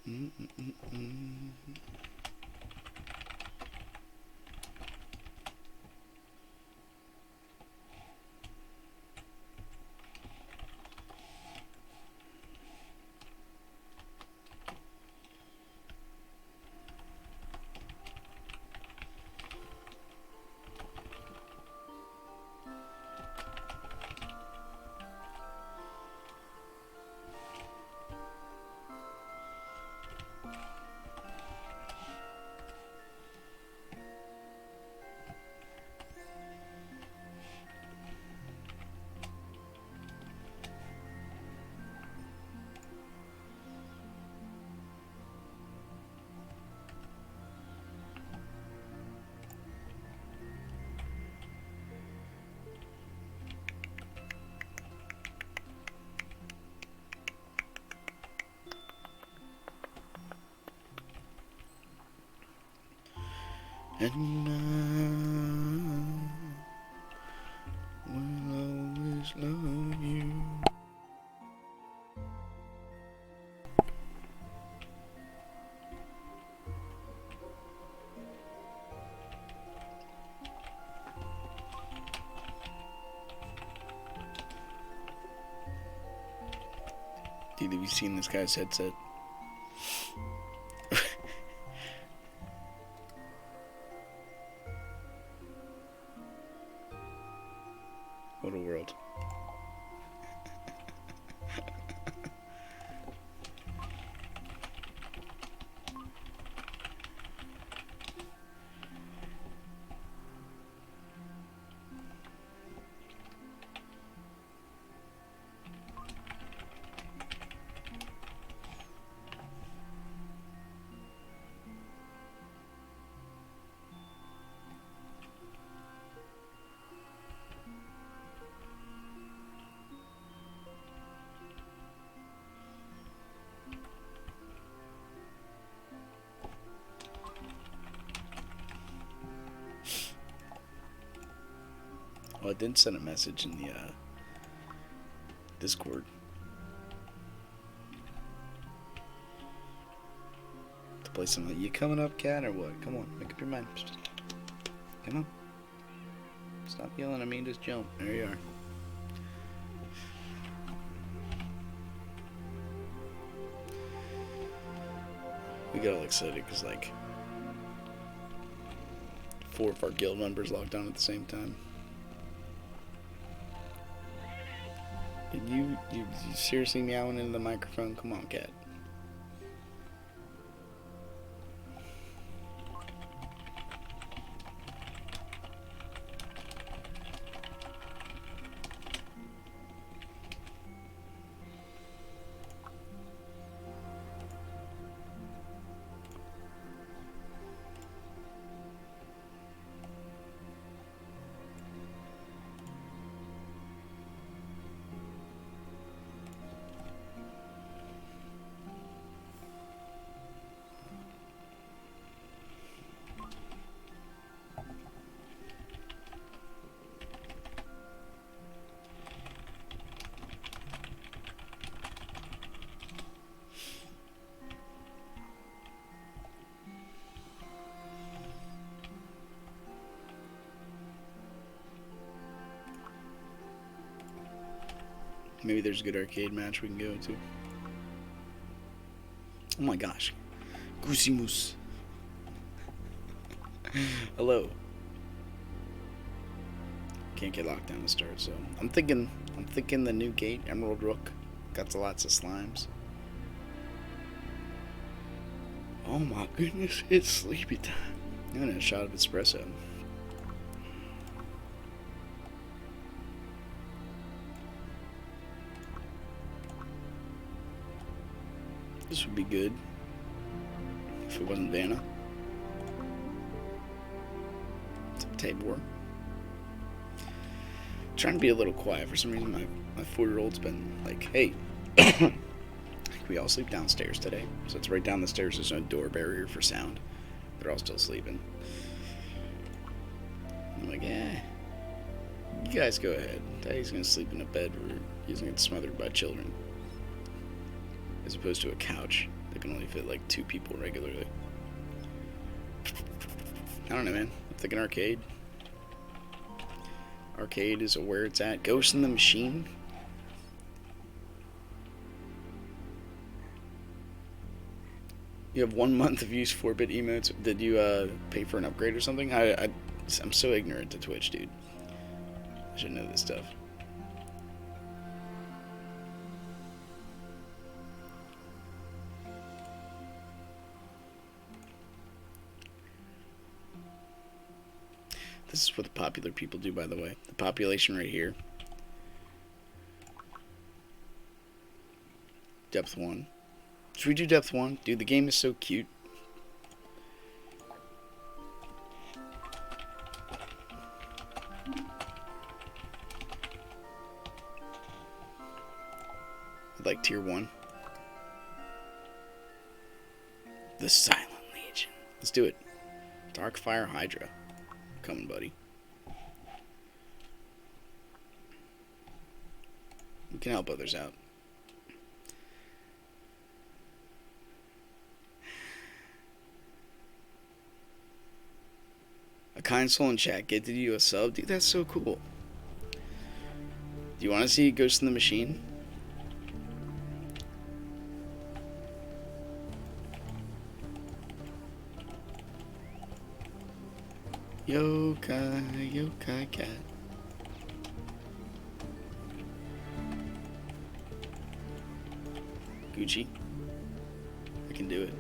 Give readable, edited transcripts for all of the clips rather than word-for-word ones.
And I will always love you. Dude, have you seen this guy's headset? What a world. Well, I did send a message in the Discord to play something. You coming up, cat, or what? Come on, make up your mind. Come on. Stop yelling at me and just jump. There you are. We got all excited because, like, 4 of our guild members logged on at the same time. You seriously meowing into the microphone? Come on, cat. Maybe there's a good arcade match we can go to. Oh my gosh. Goosey Moose. Hello. Can't get locked down to start, so I'm thinking the new gate, Emerald Rook. Got lots of slimes. Oh my goodness, it's sleepy time. I'm gonna have a shot of espresso. This would be good if it wasn't Vanna. It's up, Tabor. Trying to be a little quiet. For some reason, my 4-year-old's been like, hey, we all sleep downstairs today. So it's right down the stairs. There's no door barrier for sound. They're all still sleeping. I'm like, yeah, you guys go ahead. Daddy's gonna sleep in a bed where he's gonna get smothered by children. As opposed to a couch They can only fit like 2 people regularly. I don't know, man. I'm thinking arcade. Arcade is where it's at. Ghost in the Machine. You have 1 month of use 4-bit emotes. Did you pay for an upgrade or something? I'm so ignorant to Twitch, dude. I should know this stuff. This is what the popular people do, by the way. The population right here. Depth 1. Should we do Depth 1? Dude, the game is so cute. Like Tier 1. The Silent Legion. Let's do it. Darkfire Hydra. Coming, buddy. We can help others out. A kind soul in chat gifted you a sub. Dude, that's so cool. Do you want to see Ghost in the Machine? Yokai cat. Gucci. I can do it.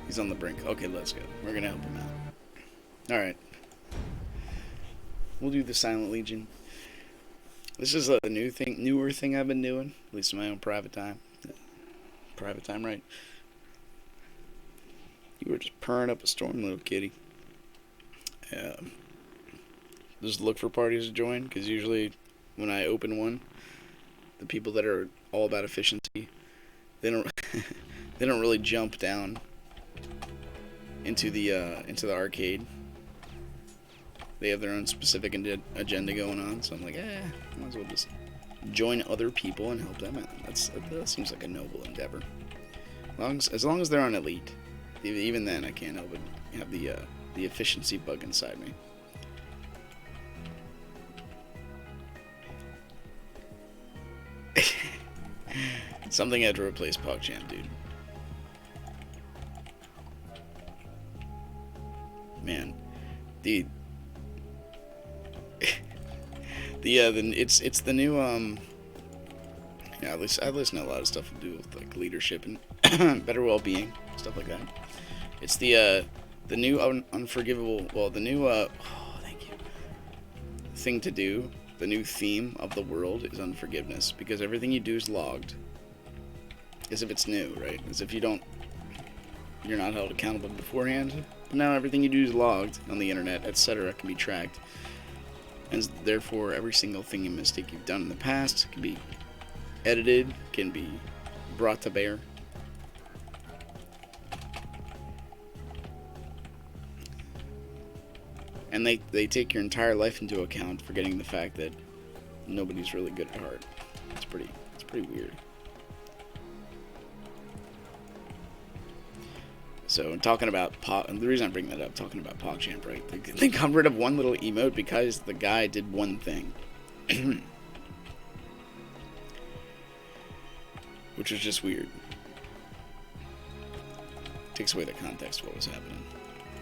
He's on the brink. Okay, let's go. We're gonna help him out. Alright. We'll do the Silent Legion. This is a newer thing I've been doing, at least in my own private time. Private time, right? You were just purring up a storm, little kitty. Just look for parties to join, because usually when I open one, the people that are all about efficiency, they don't they don't really jump down into the arcade. They have their own specific agenda going on, so I'm like, might as well just join other people and help them out. That seems like a noble endeavor. As long as they're on elite, even then I can't help but have the efficiency bug inside me. Something had to replace PogChamp, dude. Man, it's the new yeah, at least I listen to a lot of stuff to do with like leadership and better well-being, stuff like that. It's the new unforgivable, well, the new thank you, thing to do. The new theme of the world is unforgiveness, because everything you do is logged, as if it's new, right? As if you're not held accountable beforehand. But now everything you do is logged on the internet, etc., can be tracked. And therefore, every single mistake you've done in the past can be edited, can be brought to bear. And they take your entire life into account, forgetting the fact that nobody's really good at heart. It's pretty weird. So, talking about and the reason I bring that up, talking about PogChamp, right? They got rid of one little emote because the guy did one thing. Which was just weird. Takes away the context of what was happening.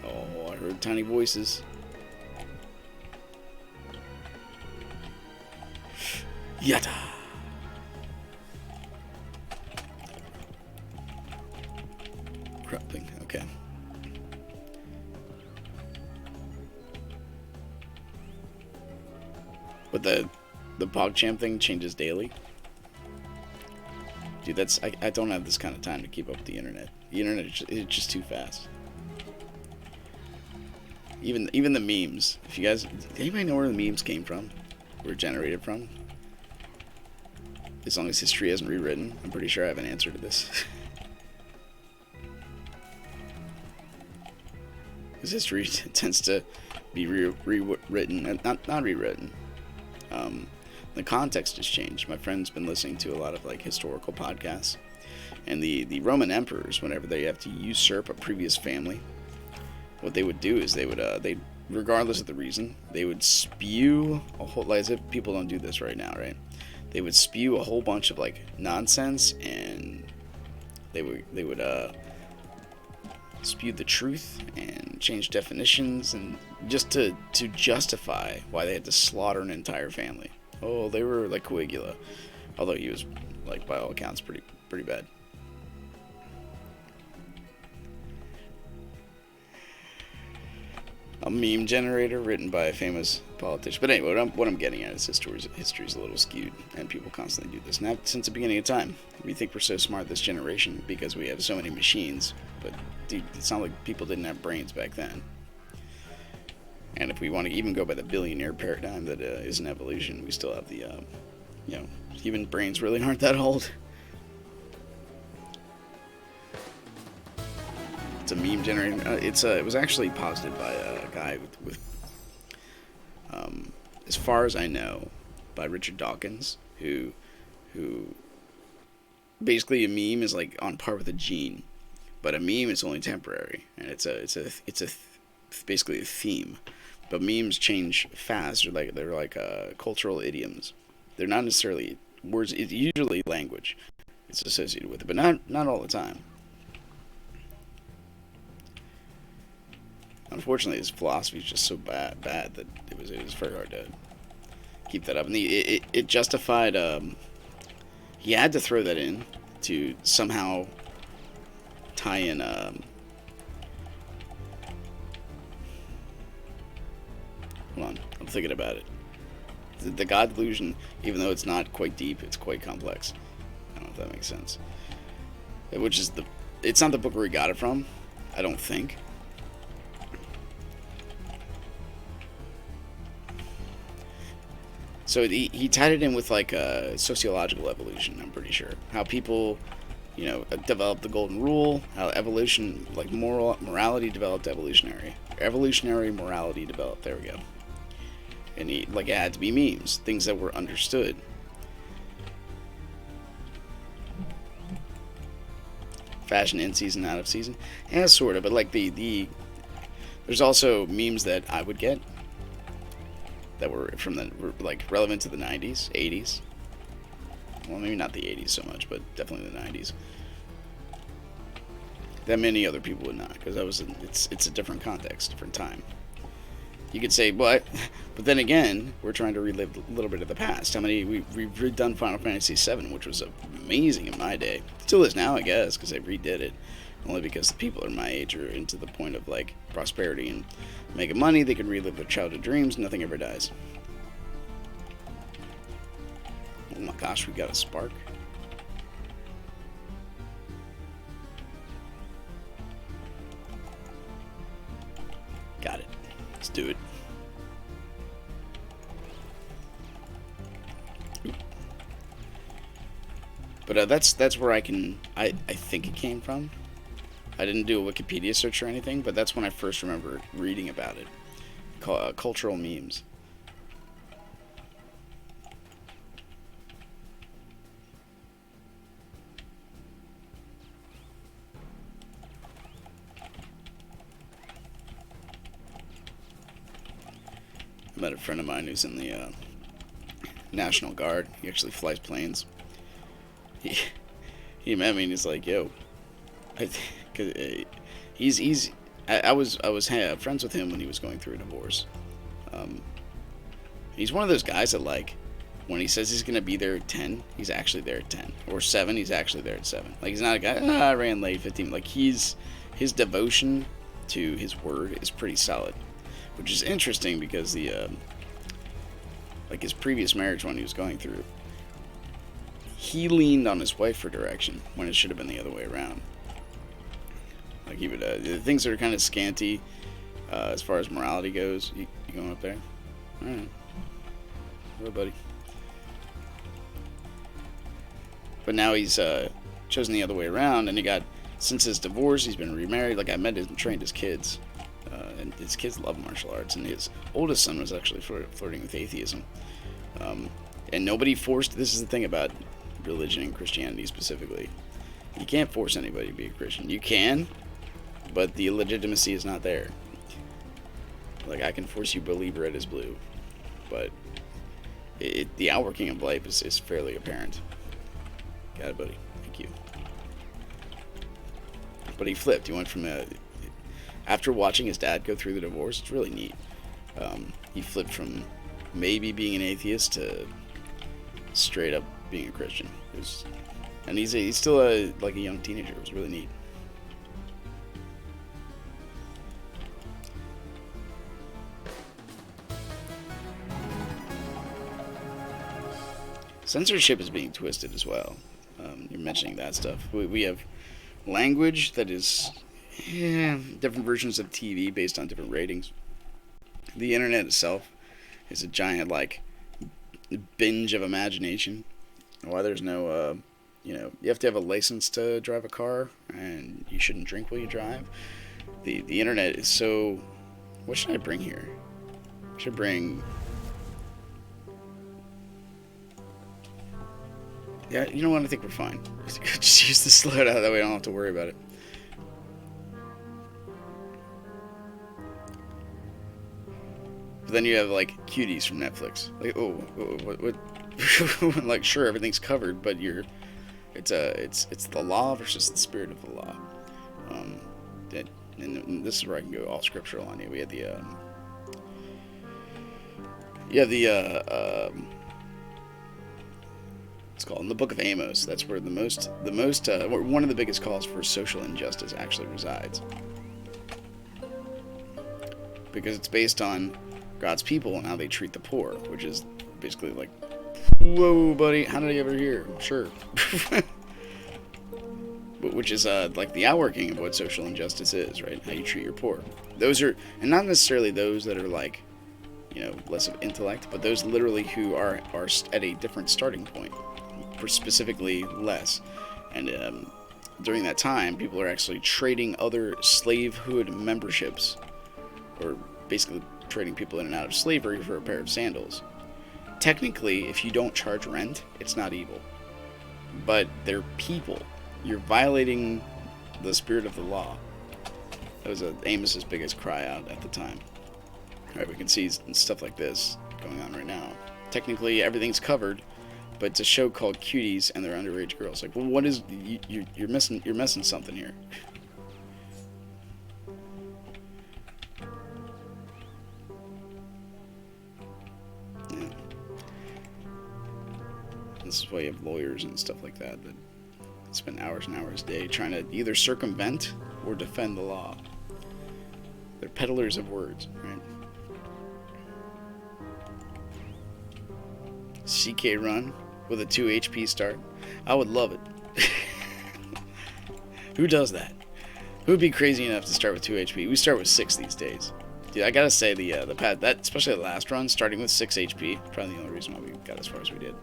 Oh, I heard tiny voices. Yada! Cropping, okay. But the PogChamp thing changes daily. Dude, I don't have this kind of time to keep up with the internet. The internet is just too fast. Even the memes. If you guys, anybody know where the memes came from? Were generated from? As long as history hasn't rewritten, I'm pretty sure I have an answer to this. because history tends to be rewritten, not rewritten. The context has changed. My friend's been listening to a lot of like historical podcasts, and the Roman emperors, whenever they have to usurp a previous family, what they would do is they regardless of the reason, they would spew a whole, like, as if people don't do this right now, right? They would spew a whole bunch of like nonsense, and they would spew the truth and change definitions, and just to justify why they had to slaughter an entire family. Oh, they were like Caligula, although he was, like, by all accounts pretty bad. A meme generator written by a famous politician. But anyway, what I'm getting at is history's a little skewed, and people constantly do this. Now, since the beginning of time, we think we're so smart this generation because we have so many machines. But dude, it's not like people didn't have brains back then. And if we want to even go by the billionaire paradigm that is an evolution, we still have the, human brains really aren't that old. It's a meme generator. It was actually posited by a guy with as far as I know, by Richard Dawkins, who basically a meme is like on par with a gene, but a meme is only temporary, and it's basically a theme. But memes change fast. They're like cultural idioms. They're not necessarily words. It's usually language. It's associated with it, but not all the time. Unfortunately, his philosophy is just so bad that it was very hard to keep that up. And it justified. He had to throw that in to somehow tie in. Hold on, I'm thinking about it. The God delusion, even though it's not quite deep, it's quite complex. I don't know if that makes sense. It's not the book where he got it from, I don't think. So he tied it in with like sociological evolution, I'm pretty sure. How people, developed the golden rule, how evolution, like morality developed evolutionary morality developed, there we go. And it had to be memes, things that were understood. Fashion in season, out of season, yeah, sort of. But like there's also memes that I would get that were relevant to the 90s, 80s. Well, maybe not the 80s so much, but definitely the 90s. That many other people would not, because it's a different context, different time. You could say, but then again, we're trying to relive a little bit of the past. How many we've redone Final Fantasy VII, which was amazing in my day. Still is now, I guess, because they redid it. Only because the people in my age are into the point of like prosperity and making money. They can relive their childhood dreams. Nothing ever dies. Oh my gosh, we got a spark. Got it. Let's do it. But that's where I think it came from. I didn't do a Wikipedia search or anything, but that's when I first remember reading about it. Cultural memes. I met a friend of mine who's in the National Guard. He actually flies planes. He met me and he's like, "Yo, I was friends with him when he was going through a divorce. He's one of those guys that, like, when he says he's gonna be there at 10, he's actually there at 10, or 7, he's actually there at 7. Like, he's not a guy, I ran late 15. Like, his devotion to his word is pretty solid, which is interesting because his previous marriage, when he was going through, he leaned on his wife for direction when it should have been the other way around. Like, he would, things that are kind of scanty as far as morality goes. You going up there? Alright. Hello, buddy. But now he's chosen the other way around, and since his divorce, he's been remarried. Like, I met and trained his kids and his kids love martial arts, and his oldest son was actually flirting with atheism. And nobody forced. This is the thing about religion and Christianity specifically. You can't force anybody to be a Christian. You can, but the legitimacy is not there. Like, I can force you to believe red is blue, but the outworking of life is fairly apparent. Got it, buddy. Thank you. But he flipped. He went from after watching his dad go through the divorce. It's really neat. He flipped from maybe being an atheist to straight up being a Christian. And he's still like a young teenager. It was really neat. Censorship is being twisted as well. You're mentioning that stuff. We have language that is different versions of TV based on different ratings. The internet itself is a giant like binge of imagination. Why there's no you have to have a license to drive a car, and you shouldn't drink while you drive. The internet is so. What should I bring here? I should bring. Yeah, you know what? I think we're fine. Just use the sled out, that way I don't have to worry about it. But then you have like cuties from Netflix. Like, what? Like, sure, everything's covered, but it's the law versus the spirit of the law. And this is where I can go all scriptural on you. We had it's called in the book of Amos. That's where one of the biggest calls for social injustice actually resides, because it's based on God's people and how they treat the poor, which is basically like, whoa, buddy, how did I ever hear? Sure. Which is like the outworking of what social injustice is, right? How you treat your poor. Those are, and not necessarily those that are like, less of intellect, but those literally who are at a different starting point, for specifically less. And during that time, people are actually trading other slavehood memberships, or basically trading people in and out of slavery for a pair of sandals. Technically, if you don't charge rent, it's not evil. But they're people. You're violating the spirit of the law. That was Amos's biggest cry out at the time. Alright, we can see stuff like this going on right now. Technically, everything's covered, but it's a show called Cuties, and they're underage girls. Like, well, what is you're missing something here. Yeah. This is why you have lawyers and stuff like that spend hours and hours a day trying to either circumvent or defend the law. They're peddlers of words, right? CK run with a 2 HP start. I would love it. Who does that? Who would be crazy enough to start with 2 HP? We start with 6 these days. Dude, I gotta say the pad, that especially the last run, starting with 6 HP, probably the only reason why we got as far as we did.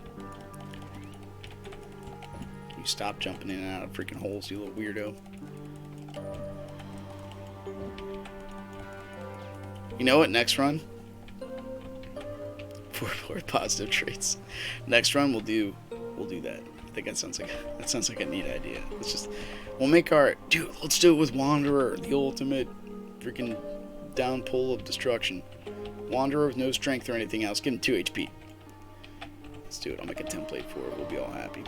You stop jumping in and out of freaking holes, you little weirdo. You know what? Next run, 4 positive traits. Next run we'll do that. I think that sounds like a neat idea. We'll make let's do it with Wanderer, the ultimate freaking down pull of destruction. Wanderer with no strength or anything else. Give him 2 HP. Let's do it. I'll make a template for it. We'll be all happy.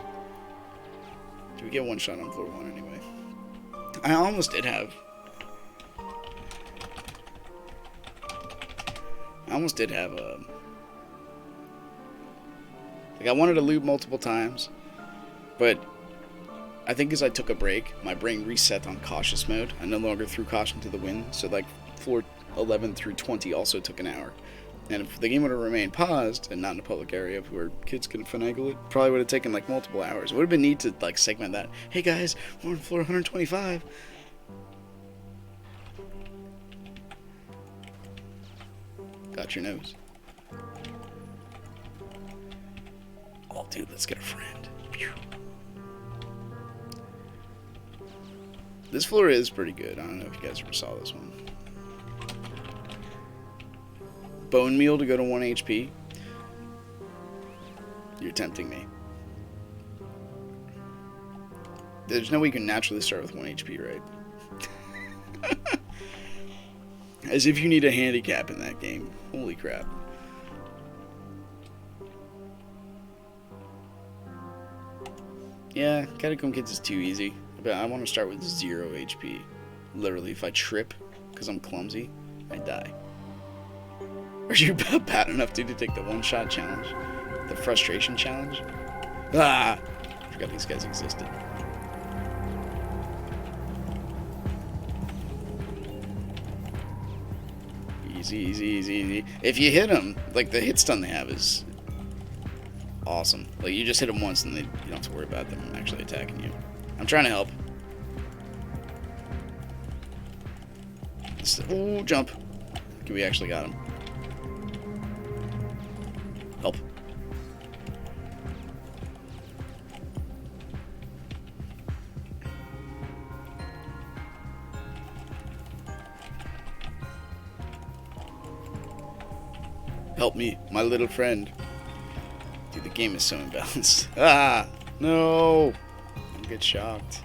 Do we get 1 shot on floor 1 anyway? I almost did have. Like, I wanted to loot multiple times, but I think as I took a break, my brain reset on cautious mode. I no longer threw caution to the wind, so like floor 11 through 20 also took an hour. And if the game would have remained paused and not in a public area where kids could finagle it, probably would have taken like multiple hours. It would have been neat to like segment that. Hey guys, we're on floor 125. Got your nose. Oh, dude, let's get a friend. Phew. This floor is pretty good. I don't know if you guys ever saw this one. bone meal to go to 1 HP. You're tempting me. There's no way you can naturally start with 1 HP, right? As if you need a handicap in that game. Holy crap. Yeah, Catacomb Kids is too easy. But I want to start with 0 HP. Literally, if I trip because I'm clumsy, I die. Are you bad enough, dude, to take the one-shot challenge? The frustration challenge? Ah! I forgot these guys existed. Easy, easy, easy, easy. If you hit them, like, the hit stun they have is awesome. Like, you just hit them once and you don't have to worry about them actually attacking you. I'm trying to help. Oh, jump. Okay, we actually got him. Help. Help me, my little friend. Dude, the game is so imbalanced. Ah! No! Don't get shocked.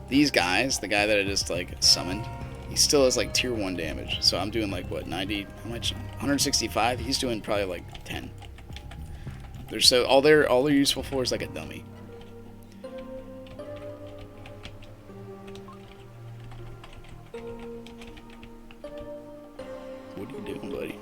These guys, the guy that I just, like, summoned, he still has, like, tier 1 damage. So I'm doing, like, what, 90? How much? 165? He's doing probably, like, 10. They're so... All they're useful for is, like, a dummy. What are you doing, buddy?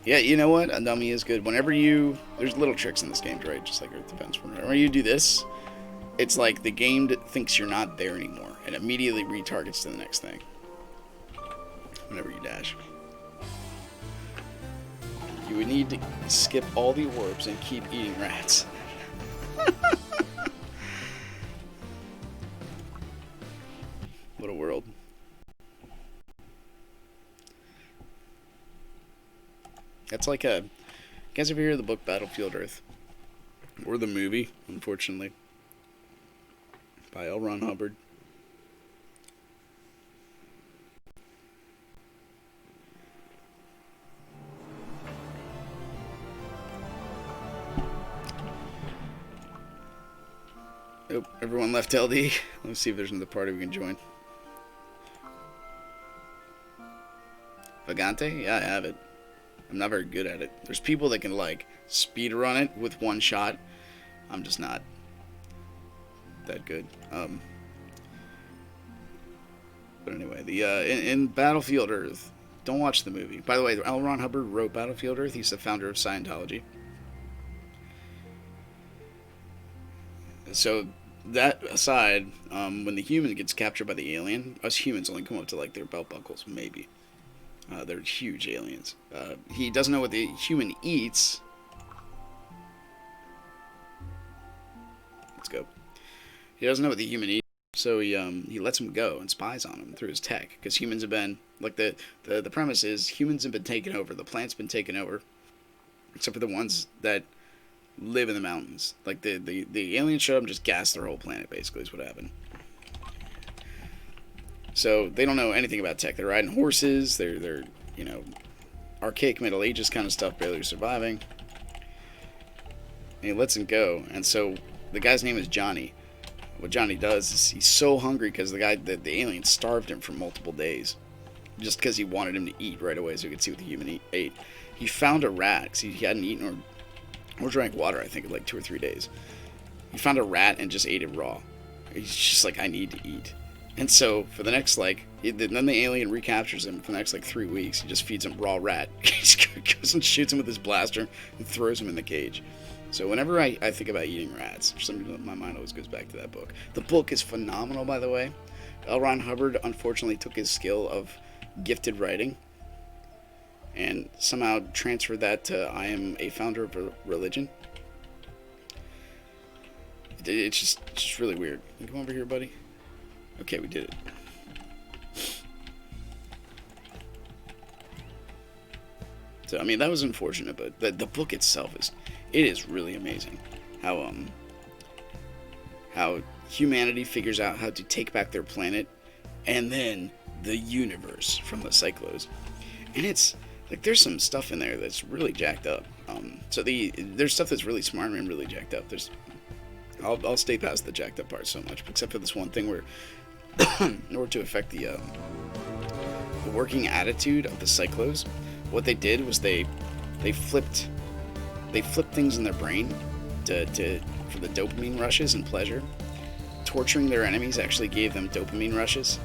Yeah, you know what? A dummy is good. Whenever you... There's little tricks in this game, right? Just like Earth Defense. Whenever you do this, it's like the game thinks you're not there anymore and immediately retargets to the next thing. Whenever you dash. You would need to skip all the orbs and keep eating rats. What a world. That's like a... You guys ever hear of the book Battlefield Earth? Or the movie, unfortunately. By L. Ron Hubbard. Nope, everyone left LD. Let's see if there's another party we can join. Vagante? Yeah, I have it. I'm not very good at it. There's people that can, like, speed run it with one shot. I'm just not that good. But anyway, the in Battlefield Earth, don't watch the movie. By the way, L. Ron Hubbard wrote Battlefield Earth. He's the founder of Scientology. So, that aside, when the human gets captured by the alien, us humans only come up to, like, their belt buckles, maybe. They're huge aliens. He doesn't know what the human eats. Let's go. He doesn't know what the human eats, so he lets him go and spies on him through his tech. Because humans have been, like, the premise is humans have been taken over. The plant's been taken over, except for the ones that live in the mountains. Like, the aliens showed up and just gassed their whole planet, basically, is what happened. So they don't know anything about tech. They're riding horses. They're you know, archaic Middle Ages kind of stuff, barely surviving. And he lets him go. And so the guy's name is Johnny. What Johnny does is he's so hungry because the alien starved him for multiple days, just because he wanted him to eat right away so he could see what the human ate. He found a rat because he hadn't eaten or drank water, I think, in like 2 or 3 days. He found a rat and just ate it raw. He's just like, I need to eat. And so, for the next, like, then the alien recaptures him for the next, like, 3 weeks. He just feeds him raw rat. He just goes and shoots him with his blaster and throws him in the cage. So whenever I think about eating rats, for some reason my mind always goes back to that book. The book is phenomenal, by the way. L. Ron Hubbard, unfortunately, took his skill of gifted writing and somehow transferred that to I am a founder of a religion. It's just really weird. Can you come over here, buddy? Okay, we did it. So, I mean, that was unfortunate, but the book itself is really amazing. How, how humanity figures out how to take back their planet, and then the universe from the Cyclos. And it's like there's some stuff in there that's really jacked up. There's stuff that's really smart and really jacked up. I'll stay past the jacked up part so much, except for this one thing where, in order to affect the working attitude of the Cyclos, what they did was they flipped things in their brain for the dopamine rushes and pleasure. Torturing their enemies actually gave them dopamine rushes,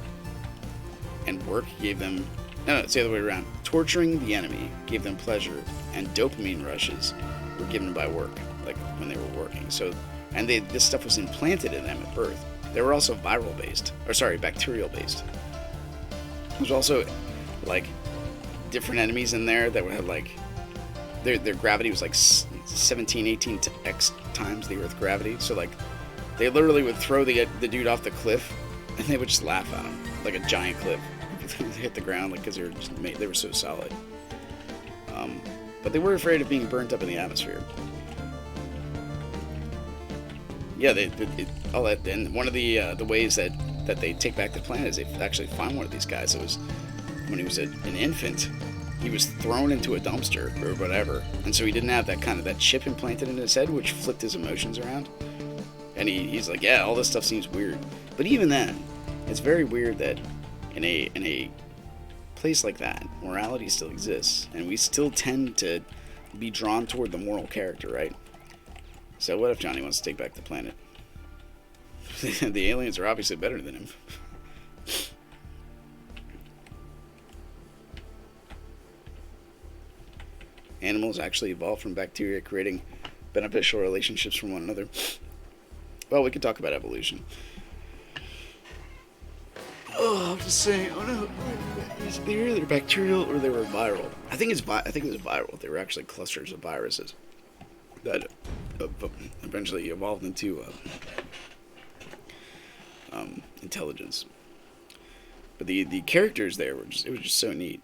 and work gave them... No, it's the other way around. Torturing the enemy gave them pleasure, and dopamine rushes were given by work, like when they were working. This stuff was implanted in them at birth. They were also bacterial based. There's also like different enemies in there that would have like their gravity was like 17, 18 x times the Earth gravity. So like they literally would throw the dude off the cliff, and they would just laugh at him like a giant cliff. They hit the ground like because they were so solid. But they were afraid of being burnt up in the atmosphere. Yeah, and one of the ways that they take back the planet is they actually find one of these guys. It was when he was an infant. He was thrown into a dumpster or whatever, and so he didn't have that chip implanted in his head, which flipped his emotions around. And he's like, yeah, all this stuff seems weird. But even then, it's very weird that in a place like that, morality still exists, and we still tend to be drawn toward the moral character, right? So what if Johnny wants to take back the planet? The aliens are obviously better than him. Animals actually evolved from bacteria, creating beneficial relationships from one another. Well, we could talk about evolution. Oh, I'm just saying. Oh no, they're either bacterial or they were viral. I think it was viral. They were actually clusters of viruses that eventually evolved into intelligence. But the characters there it was just so neat.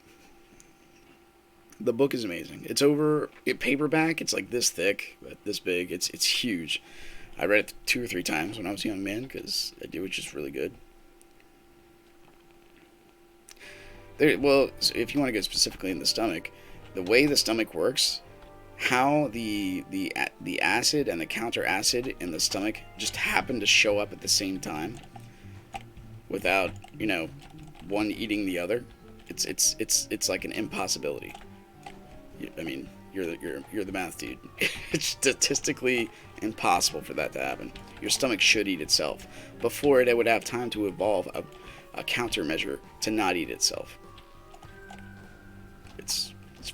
The book is amazing. It's paperback. It's like this thick, but this big. It's huge. I read it 2 or 3 times when I was a young man because it was just really good. So if you want to go specifically in the stomach, the way the stomach works, how the acid and the counter acid in the stomach just happen to show up at the same time, without one eating the other. It's like an impossibility. I mean, you're the math dude. It's statistically impossible for that to happen. Your stomach should eat itself before it would have time to evolve a countermeasure to not eat itself.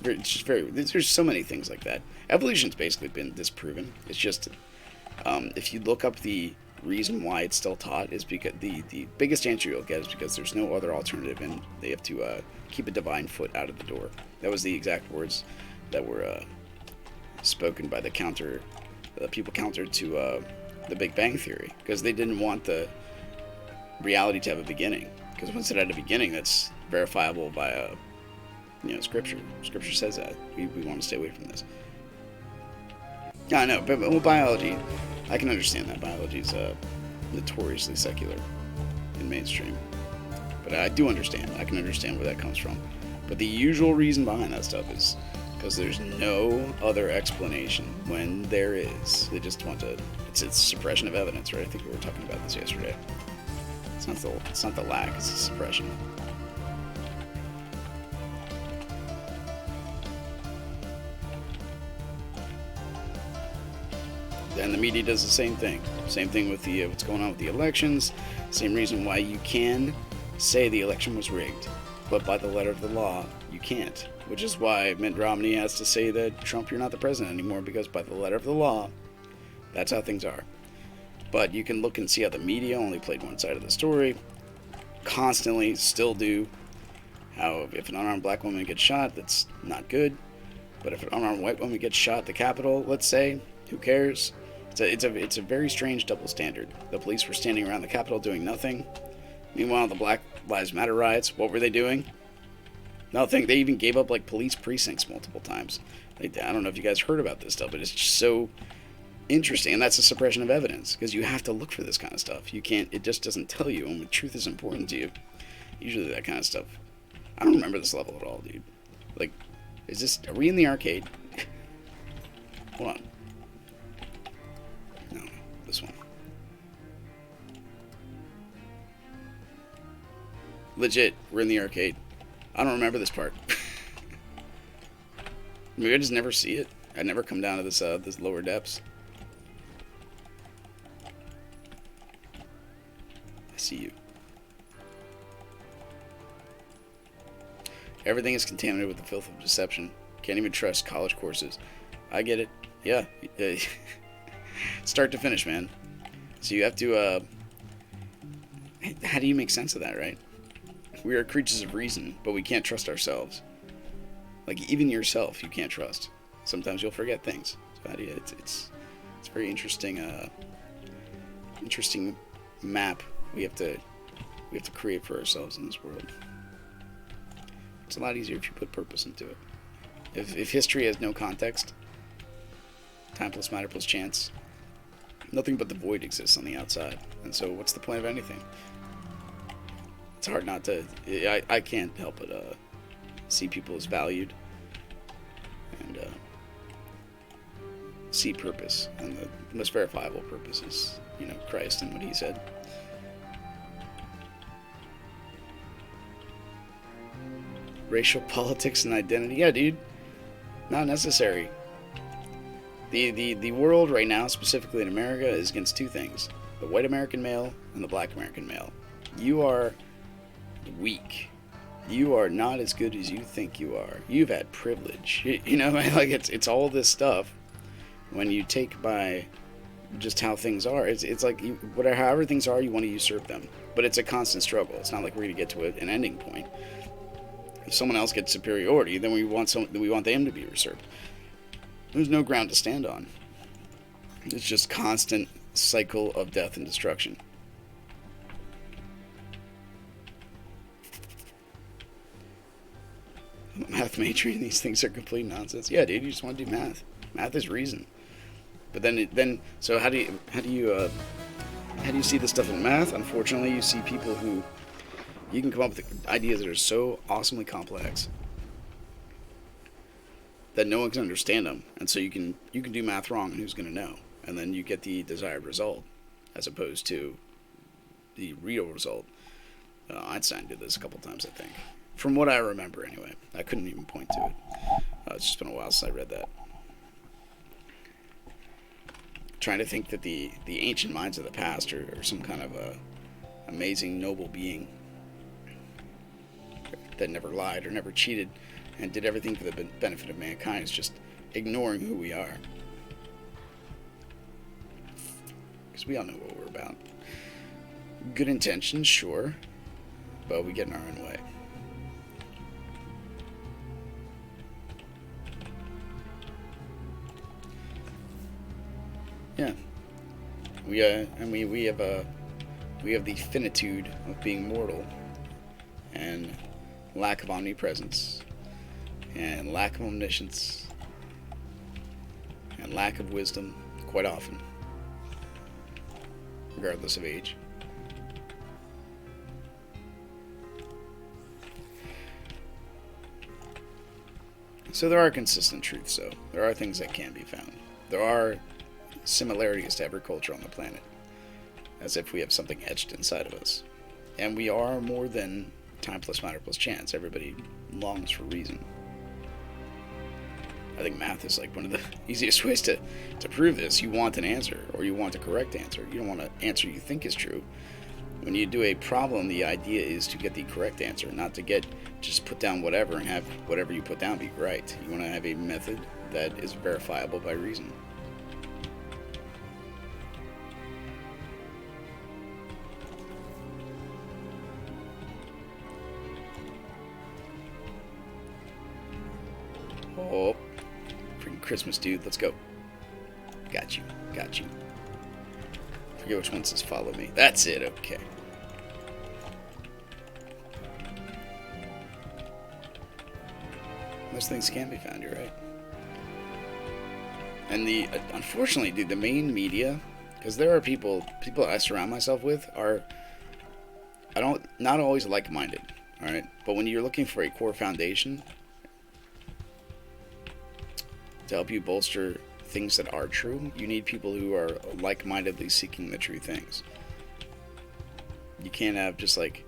There's so many things like that. Evolution's basically been disproven. It's just if you look up the reason why it's still taught is because the biggest answer you'll get is because there's no other alternative, and they have to keep a divine foot out of the door. That was the exact words that were spoken by the people countered to the Big Bang Theory, because they didn't want the reality to have a beginning, because once it had a beginning, that's verifiable by scripture. Scripture says that we want to stay away from this. I know, but biology, I can understand that biology's notoriously secular in mainstream, but I do understand. I can understand where that comes from. But the usual reason behind that stuff is because there's no other explanation when there is. They just want to. It's suppression of evidence, right? I think we were talking about this yesterday. It's not the lack. It's the suppression. And the media does the same thing. Same thing with the what's going on with the elections. Same reason why you can say the election was rigged, but by the letter of the law, you can't. Which is why Mitt Romney has to say that Trump, you're not the president anymore, because by the letter of the law, that's how things are. But you can look and see how the media only played one side of the story. Constantly, still do. How if an unarmed black woman gets shot, that's not good. But if an unarmed white woman gets shot at the Capitol, let's say, who cares? It's a very strange double standard. The police were standing around the Capitol doing nothing. Meanwhile, the Black Lives Matter riots, what were they doing? Nothing. They even gave up police precincts multiple times. I don't know if you guys heard about this stuff, but it's just so interesting, and that's a suppression of evidence because you have to look for this kind of stuff. You can't. It just doesn't tell you. And when truth is important to you, usually that kind of stuff. I don't remember this level at all, dude. Like, is this? Are we in the arcade? Hold on. No, this one. Legit, we're in the arcade. I don't remember this part. Maybe I just never see it. I never come down to this lower depths. I see you. Everything is contaminated with the filth of deception. Can't even trust college courses. I get it. Yeah. Start to finish, man. So you have to, how do you make sense of that, right? We are creatures of reason, but we can't trust ourselves. Like, even yourself, you can't trust. Sometimes you'll forget things. So how do you, it's very interesting, interesting map we have to create for ourselves in this world. It's a lot easier if you put purpose into it. If history has no context, time plus matter plus chance, nothing but the void exists on the outside. And so what's the point of anything? It's hard not to... I can't help but see people as valued and see purpose. And the most verifiable purpose is, you know, Christ and what he said. Racial politics and identity. Yeah, dude. Not necessary. The world right now, specifically in America, is against two things. The white American male and the black American male. You are weak. You are not as good as you think you are. You've had privilege. You know, like it's all this stuff. When you take by just how things are, it's like however things are, you want to usurp them. But it's a constant struggle. It's not like we're going to get to an ending point. If someone else gets superiority, then we want them to be usurped. There's no ground to stand on. It's just constant cycle of death and destruction. Math majoring, these things are complete nonsense. Yeah, dude, you just want to do math. Math is reason. But so how do you see this stuff in math? Unfortunately, you see people who you can come up with ideas that are so awesomely complex that no one can understand them, and so you can do math wrong, and who's going to know? And then you get the desired result, as opposed to the real result. Einstein did this a couple times, I think, from what I remember. Anyway, I couldn't even point to it. It's just been a while since I read that. Trying to think that the ancient minds of the past are some kind of a amazing, noble being that never lied or never cheated and did everything for the benefit of mankind is just ignoring who we are. Because we all know what we're about. Good intentions, sure, but we get in our own way. Yeah. We have the finitude of being mortal and lack of omnipresence and lack of omniscience and lack of wisdom quite often, regardless of age. So there are consistent truths, though. There are things that can be found. There are similarities to every culture on the planet, as if we have something etched inside of us. And we are more than time plus matter plus chance. Everybody longs for reason. I think math is like one of the easiest ways to prove this. You want an answer, or you want a correct answer. You don't want an answer you think is true. When you do a problem, the idea is to get the correct answer, not to just put down whatever and have whatever you put down be right. You want to have a method that is verifiable by reason. Oh, freaking Christmas, dude. Let's go. Got you. Forget which one says follow me. That's it, okay. Most things can be found, you're right. And the unfortunately, dude, the main media, because there are people I surround myself with are I don't not always like-minded. All right, but when you're looking for a core foundation to help you bolster things that are true, you need people who are like-mindedly seeking the true things. You can't have just like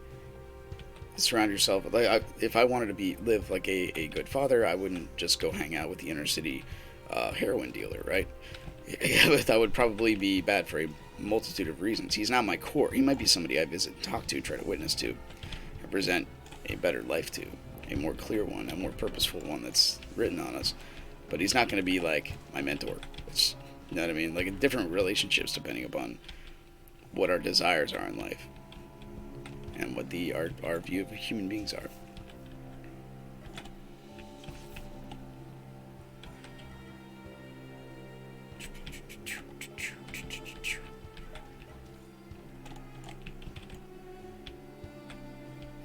surround yourself like if I wanted to live like a good father, I wouldn't just go hang out with the inner city heroin dealer, right? That would probably be bad for a multitude of reasons. He's not my core. He might be somebody I visit, talk to, try to witness to, and present a better life to, a more clear one, a more purposeful one that's written on us. But he's not going to be like my mentor. It's, you know what I mean? Like different relationships depending upon what our desires are in life and what our view of human beings are.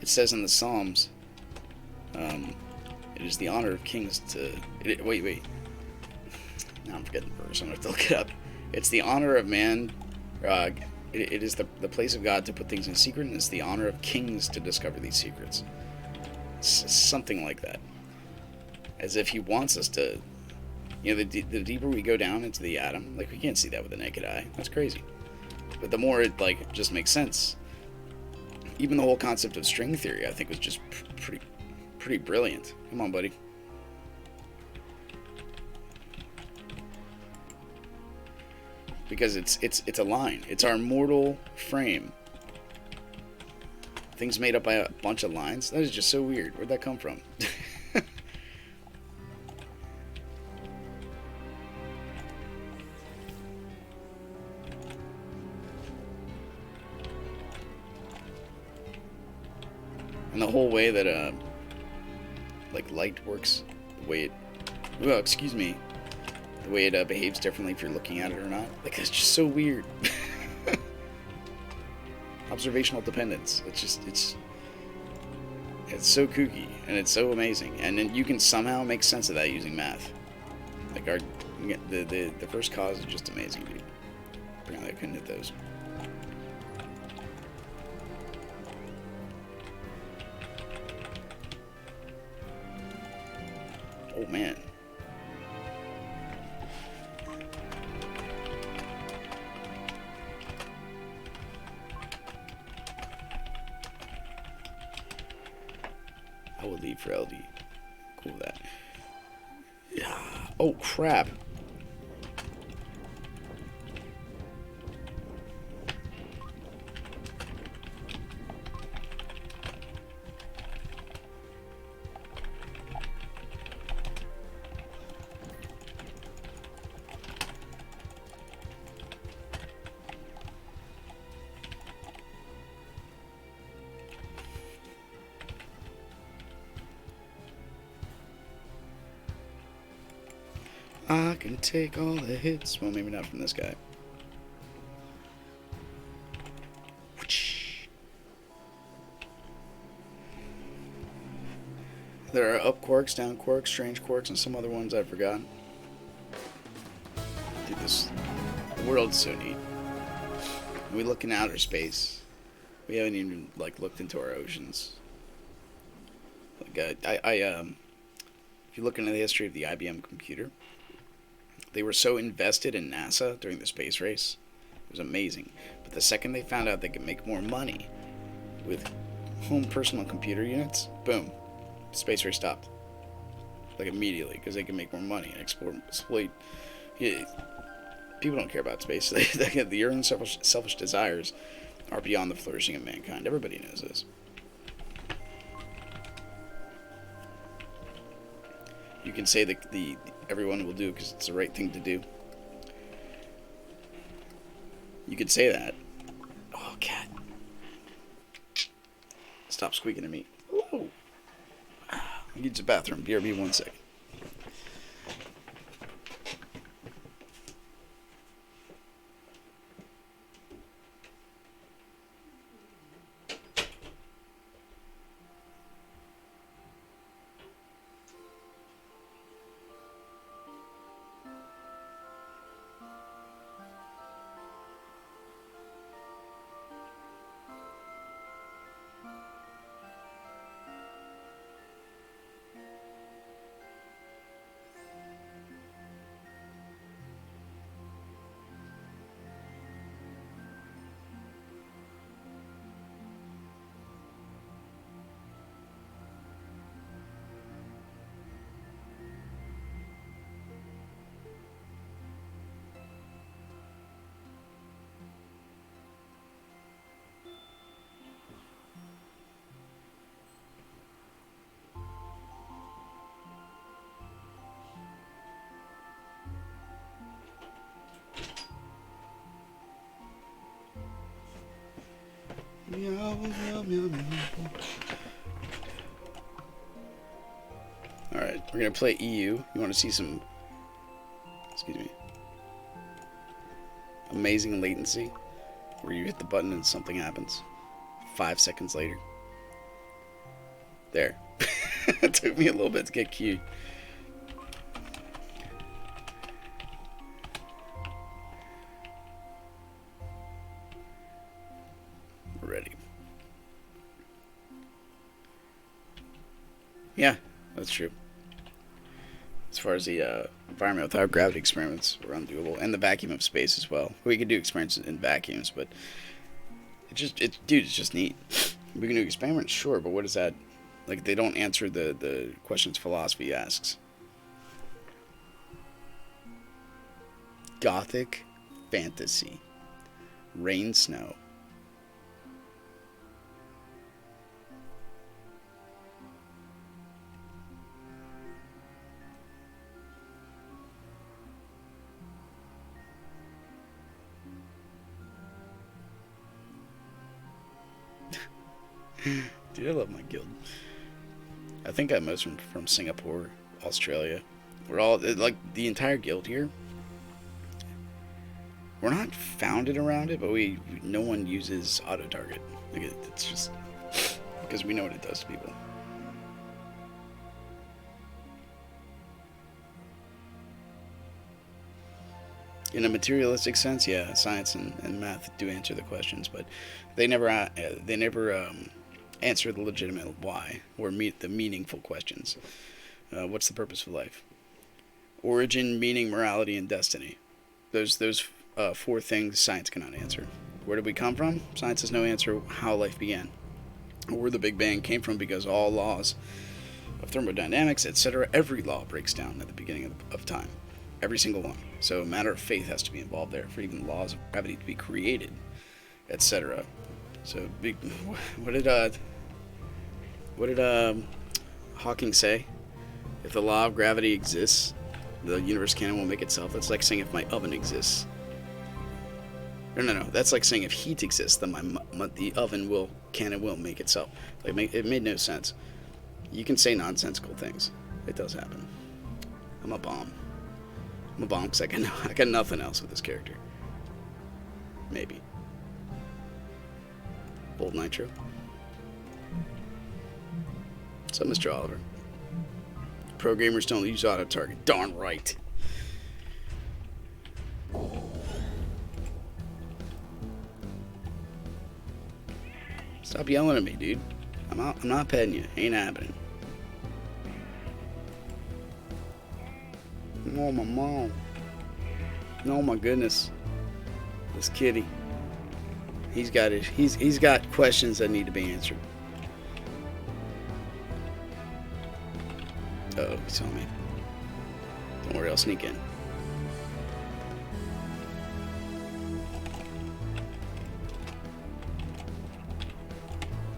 It says in the Psalms, it is the honor of kings to. Wait. Now I'm forgetting the verse. I'm going to look it up. It's the honor of man. It is the place of God to put things in secret, and it's the honor of kings to discover these secrets. Something like that. As if he wants us to. You know, the deeper we go down into the atom, like we can't see that with the naked eye. That's crazy. But the more it like just makes sense. Even the whole concept of string theory, I think, was just pretty brilliant. Come on, buddy. Because it's a line. It's our mortal frame. Things made up by a bunch of lines. That is just so weird. Where'd that come from? And the whole way that like light works, the way it, well, excuse me, the way it behaves differently if you're looking at it or not. Like it's just so weird. Observational dependence. It's so kooky and it's so amazing. And then you can somehow make sense of that using math. Like the first cause is just amazing, dude. Apparently I couldn't hit those. Oh man. I would leave for LD. Cool with that. Yeah. Oh crap. I can take all the hits. Well, maybe not from this guy. There are up quirks, down quirks, strange quirks, and some other ones I've forgotten. Dude, the world's so neat. We look in outer space. We haven't even like looked into our oceans. Like if you look into the history of the IBM computer, they were so invested in NASA during the space race. It was amazing. But the second they found out they could make more money with home personal computer units, boom, space race stopped. Like immediately, because they can make more money and exploit. Yeah, people don't care about space. The earth's selfish desires are beyond the flourishing of mankind. Everybody knows this. You can say that everyone will do because it's the right thing to do. You could say that. Oh, cat. Stop squeaking at me. Whoa. I need the bathroom. BRB 1 second. Meow, meow, meow, meow. Alright, we're gonna play EU. You wanna see some, excuse me, amazing latency, where you hit the button and something happens 5 seconds later. There. It took me a little bit to get cued. We're ready. Yeah, that's true. As far as the environment without gravity experiments were undoable, and the vacuum of space as well. We could do experiments in vacuums, but dude, it's just neat. We can do experiments, sure, but what is that? Like, they don't answer the questions philosophy asks. Gothic fantasy. Rain, snow. Dude, I love my guild. I think I'm most from Singapore, Australia. We're all, like, the entire guild here. We're not founded around it, but no one uses auto-target. Like, it's just because we know what it does to people. In a materialistic sense, yeah, science and math do answer the questions, but they never answer the legitimate why or meet the meaningful questions. What's the purpose of life? Origin, meaning, morality, and destiny. Those 4 things science cannot answer. Where did we come from? Science has no answer how life began, or where the Big Bang came from, because all laws of thermodynamics, etc., every law breaks down at the beginning of time. Every single one. So a matter of faith has to be involved there for even laws of gravity to be created, etc. So what did Hawking say? If the law of gravity exists, the universe can and will make itself. That's like saying if my oven exists. No. That's like saying if heat exists, then the oven can and will make itself. It made no sense. You can say nonsensical things. It does happen. I'm a bomb. I'm a bomb because I got nothing else with this character. Maybe. Bold Nitro. So, Mr. Oliver. Pro gamers don't use auto-target. Darn right. Stop yelling at me, dude. I'm not petting you. Ain't happening. Oh, my mom. Oh, my goodness. This kitty. He's got questions that need to be answered. Uh-oh, he saw me. Don't worry, I'll sneak in.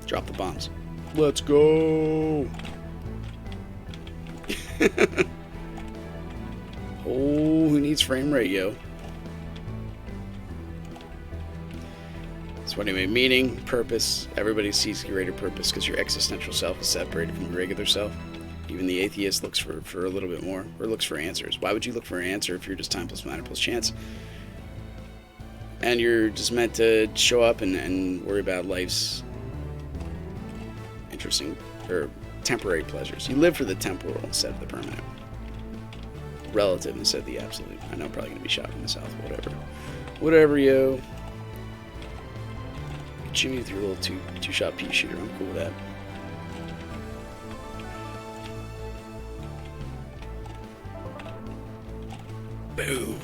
Drop the bombs. Let's go! Oh, who needs frame rate, yo? So anyway, meaning, purpose. Everybody seeks greater purpose because your existential self is separated from your regular self. Even the atheist looks for a little bit more, or looks for answers. Why would you look for an answer if you're just time plus matter plus chance? And you're just meant to show up and worry about life's interesting or temporary pleasures. You live for the temporal instead of the permanent. Relative instead of the absolute. I know I'm probably going to be shot from the south, whatever, yo. Shoot me with your little two-shot pea shooter. I'm cool with that. Boom.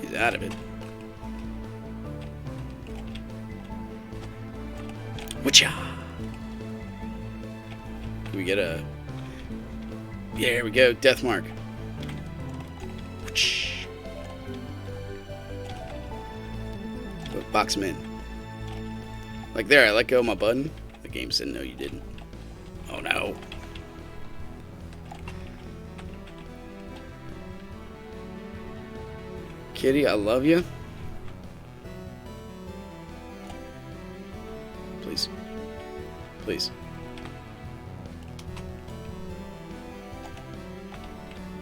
He's out of it. Whatcha? Can we get a... Yeah, here we go. Death mark. Box him in. Like there, I let go of my button. The game said no, you didn't. Oh no. Kitty, I love you. Please please. Please.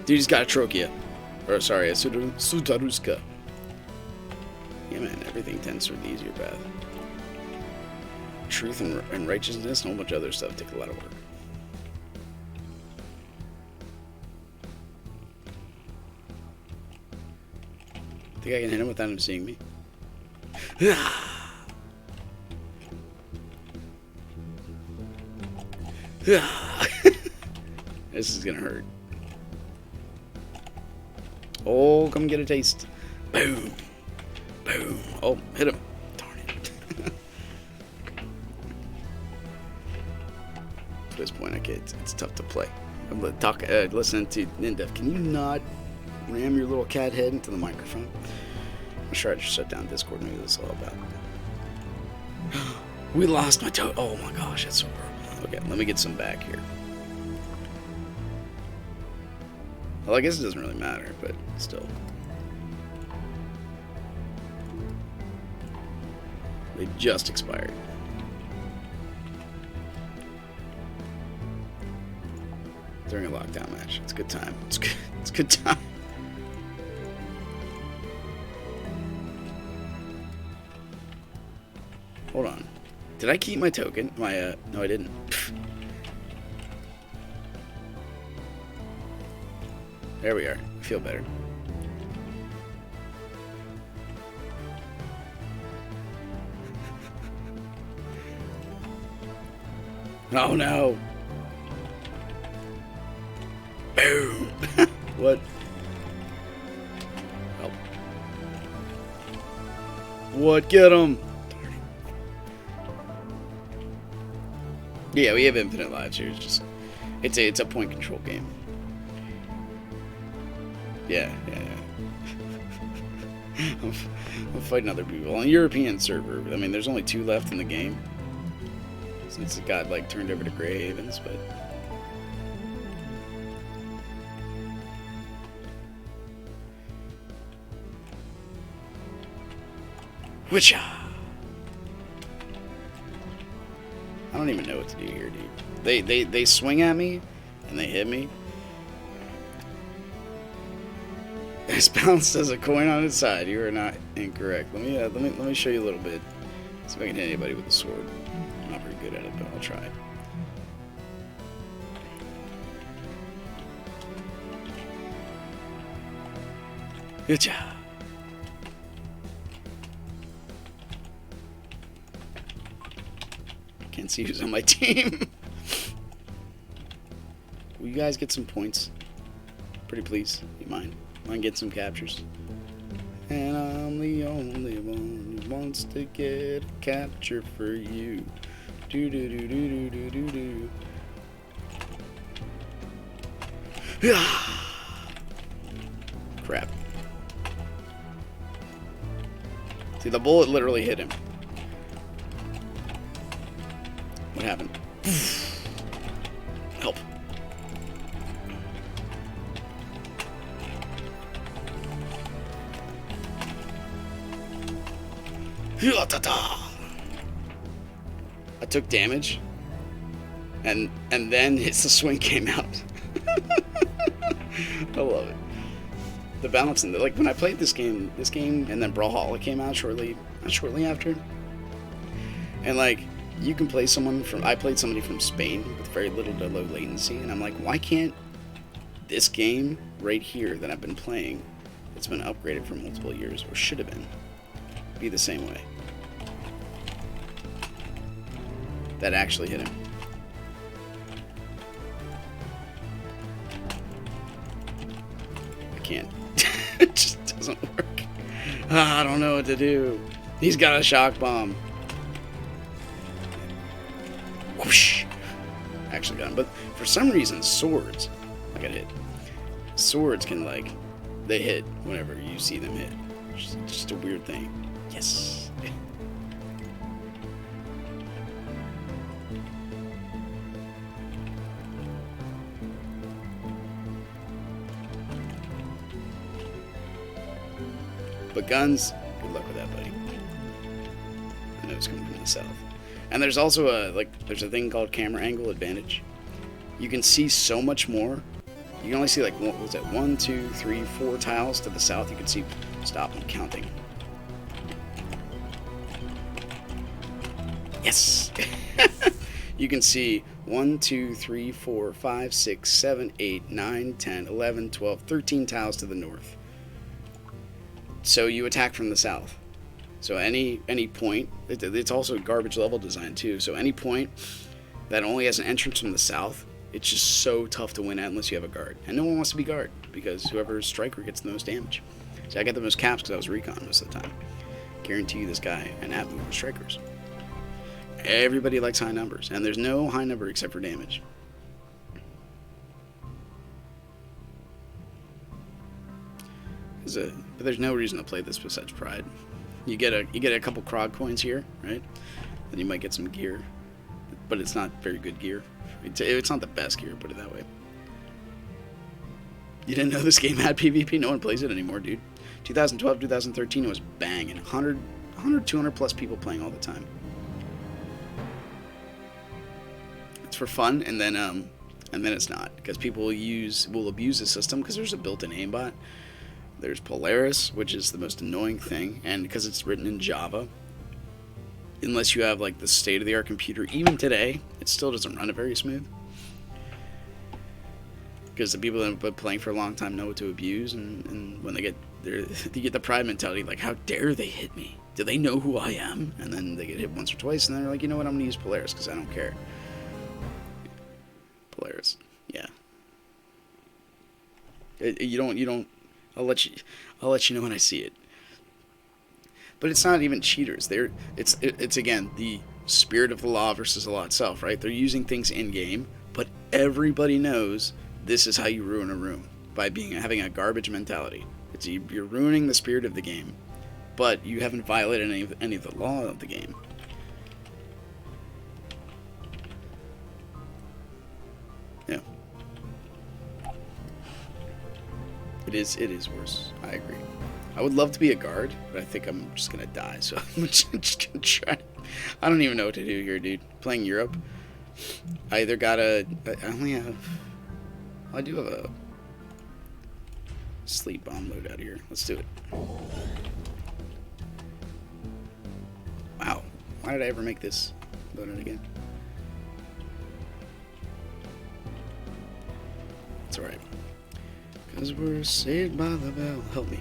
Dude, he's got a Trochia. Or, sorry, a Sutaruska. Yeah, man, everything tends toward the easier path. Truth and righteousness and a whole bunch of other stuff take a lot of work. Think I can hit him without him seeing me? This is gonna hurt. Oh, come get a taste. Boom. Boom. Oh, hit him. Darn it. At this point, it's tough to play. I'm listening to Nindef. Can you not ram your little cat head into the microphone? I'm sure I just shut down Discord. Maybe that's all about. We lost my toe. Oh my gosh, that's so horrible. Okay, let me get some back here. Well, I guess it doesn't really matter, but still. They just expired. During a lockdown match. It's a good time. It's good. It's a good time. Hold on. Did I keep my token? No, I didn't. There we are. I feel better. Oh no! Boom! What? Help. What? Get him! Yeah, we have infinite lives here. It's a point control game. Yeah. I'm fighting other people on a European server. I mean, there's only 2 left in the game since it got like turned over to Grey Havens, but. Witcha! I don't even know what to do here, dude. They swing at me and they hit me. It's balanced as a coin on its side. You are not incorrect. Let me show you a little bit. See if I can hit anybody with a sword. I'm not very good at it, but I'll try. Good job. Can't see who's on my team. Will you guys get some points? Pretty please. You mind? Mind getting some captures? And I'm the only one who wants to get a capture for you. Do do do do do do do do. Crap. See, the bullet literally hit him. What happened? Help. I took damage, and then the swing came out. I love it. The balance in like when I played this game, and then Brawlhalla came out shortly after, and like. You can play I played somebody from Spain with very little to low latency, and I'm like, why can't this game right here that I've been playing, that's been upgraded for multiple years, or should have been, be the same way? That actually hit him. I can't. It just doesn't work. I don't know what to do. He's got a shock bomb. Whoosh. Actually got him. But for some reason, swords, I got hit. Swords can, like, they hit whenever you see them hit. Just a weird thing. Yes. But guns, good luck with that, buddy. I know it's coming from the south. And there's also there's a thing called camera angle advantage. You can see so much more. You can only see like, what was it, 1, 2, 3, 4 tiles to the south. You can see, stop, I'm counting. Yes! You can see 1, 2, 3, 4, 5, 6, 7, 8, 9, 10, 11, 12, 13 tiles to the north. So you attack from the south. So any point, it's also garbage level design too. So any point that only has an entrance from the south, it's just so tough to win at unless you have a guard. And no one wants to be guard because whoever's striker gets the most damage. So I got the most caps because I was recon most of the time. Guarantee you this guy and Abu were strikers. Everybody likes high numbers, and there's no high number except for damage. But there's no reason to play this with such pride. You get a couple Krog coins here, right? Then you might get some gear, but it's not very good gear. It's not the best gear, put it that way. You didn't know this game had PvP? No one plays it anymore, dude. 2012, 2013, it was banging. 100, 200 plus people playing all the time. It's for fun, and then it's not, because people will abuse the system because there's a built-in aimbot. There's Polaris, which is the most annoying thing, and because it's written in Java, unless you have like the state-of-the-art computer, even today, it still doesn't run it very smooth. Because the people that have been playing for a long time know what to abuse, and when they get the pride mentality, like, how dare they hit me? Do they know who I am? And then they get hit once or twice, and then they're like, you know what, I'm gonna use Polaris because I don't care. Polaris, yeah. You don't. I'll let you know when I see it. But it's not even cheaters. It's again the spirit of the law versus the law itself, right? They're using things in game, but everybody knows this is how you ruin a room by having a garbage mentality. You're ruining the spirit of the game, but you haven't violated any of the law of the game. Yeah. It is worse. I agree. I would love to be a guard, but I think I'm just gonna die, so I'm just gonna try. I don't even know what to do here, dude. Playing Europe, I either gotta. I do have a sleep bomb loadout here. Let's do it. Wow. Why did I ever make this loadout again? It's alright. Because we're saved by the bell. Help me.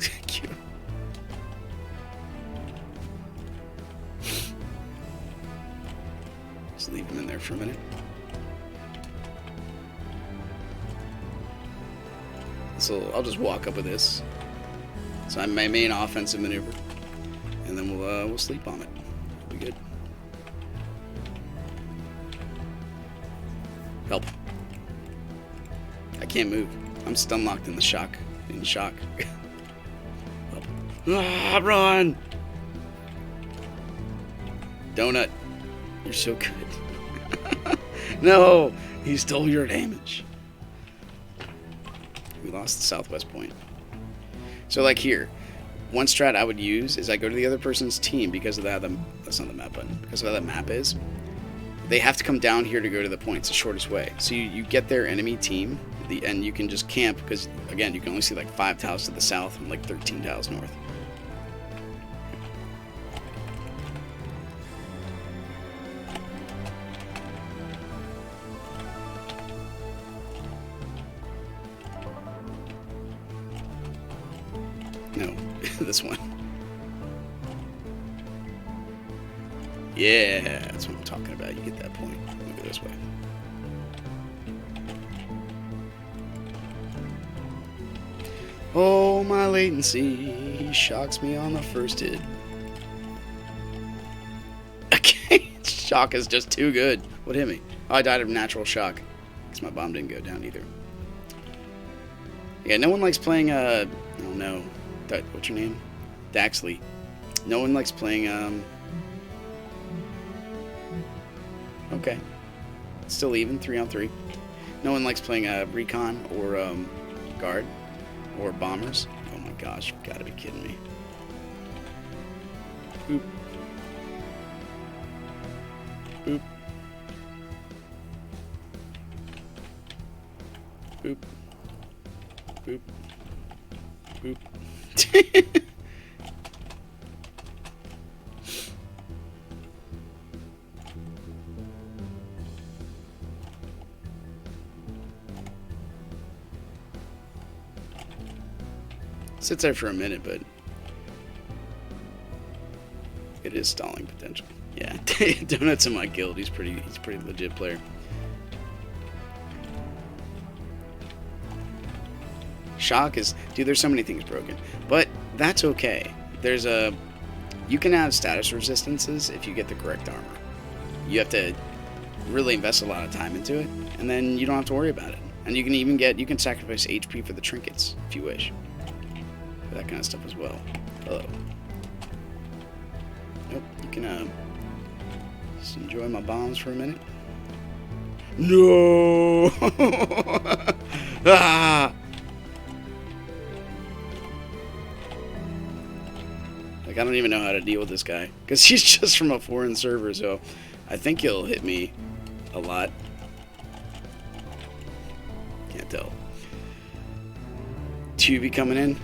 Thank you. Just leave him in there for a minute. So I'll just walk up with this. So I'm my main offensive maneuver, and then we'll sleep on it. It'll be good. Help! I can't move. I'm stun locked in the shock. In shock. Help! Ah, run! Donut, you're so good. No, he stole your damage. We lost the southwest point. So like here, one strat I would use is I go to the other person's team because of that. That's not the map button. Because of how that map is, they have to come down here to go to the point. It's the shortest way. So you get their enemy team, and you can just camp because again you can only see like 5 tiles to the south and like 13 tiles north. No, this one. Yeah, that's what I'm talking about. You get that point. Look at this way. Oh, my latency shocks me on the first hit. Okay, shock is just too good. What hit me? Oh, I died of natural shock because my bomb didn't go down either. Yeah, no one likes playing, oh no. What's your name? Daxley. No one likes playing, okay. Still even, 3-on-3. No one likes playing, recon or, guard or bombers. Oh my gosh, you've got to be kidding me. Oop. Boop. Boop. Boop. Boop. Sits there for a minute, but it is stalling potential. Yeah, Donut's in my guild. He's pretty legit player. Shock is, dude, there's so many things broken, but that's okay. You can have status resistances if you get the correct armor. You have to really invest a lot of time into it, and then you don't have to worry about it. And you can sacrifice HP for the trinkets if you wish. For that kind of stuff as well. Hello. Nope, you can just enjoy my bombs for a minute. No! Ah! Like, I don't even know how to deal with this guy. Because he's just from a foreign server, so I think he'll hit me a lot. Can't tell. Tubi coming in.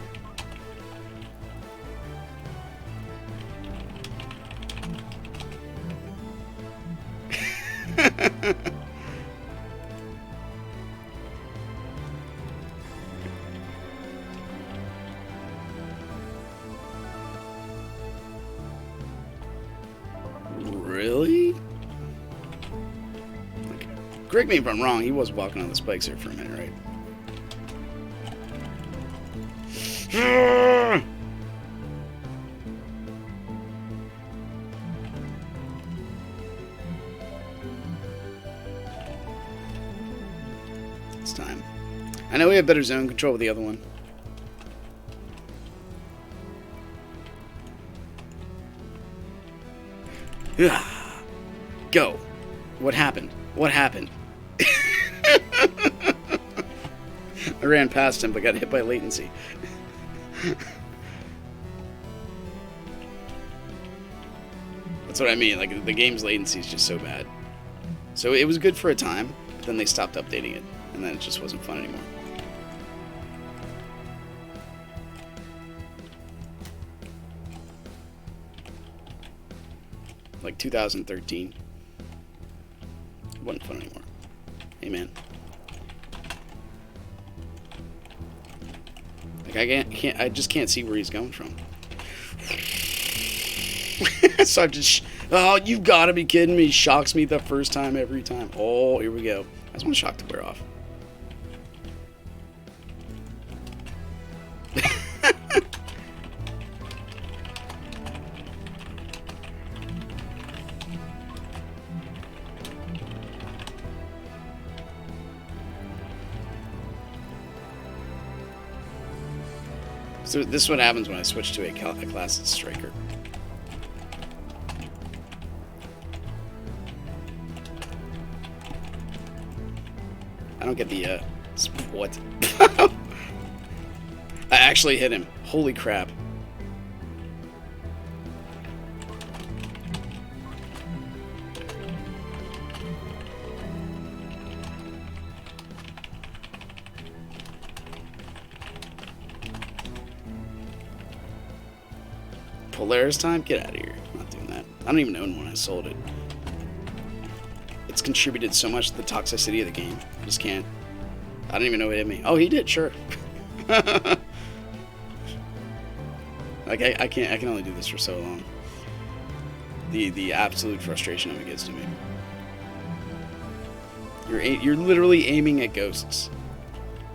Really? Okay. Correct me if I'm wrong, he was walking on the spikes there for a minute, right? It's time. I know we have better zone control with the other one. Go. What happened? What happened? I ran past him but got hit by latency. That's what I mean. Like, the game's latency is just so bad. So it was good for a time, but then they stopped updating it, and then it just wasn't fun anymore. Like 2013. It wasn't fun anymore. Hey, man. Like, I just can't see where he's going from. So I just, oh, you've got to be kidding me. Shocks me the first time every time. Oh, here we go. I just want shock to wear off. So this is what happens when I switch to a class striker. I don't get the, what? I actually hit him. Holy crap. Polaris time? Get out of here. I'm not doing that. I don't even own one. I sold it. It's contributed so much to the toxicity of the game. I just can't. I don't even know what hit me. Oh, he did, sure. Like, I can't. I can only do this for so long. The absolute frustration of it gets to me. You're literally aiming at ghosts,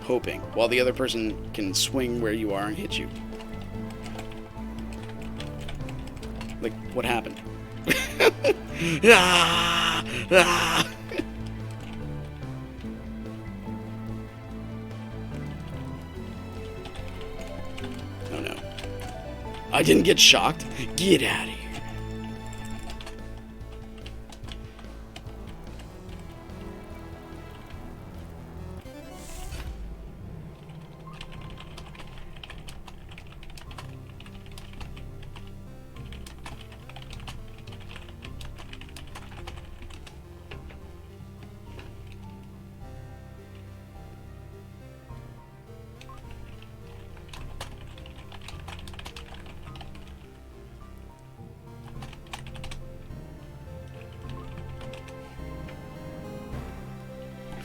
hoping, while the other person can swing where you are and hit you. Like, what happened? Ah! Ah! Oh no. I didn't get shocked? Get out of here.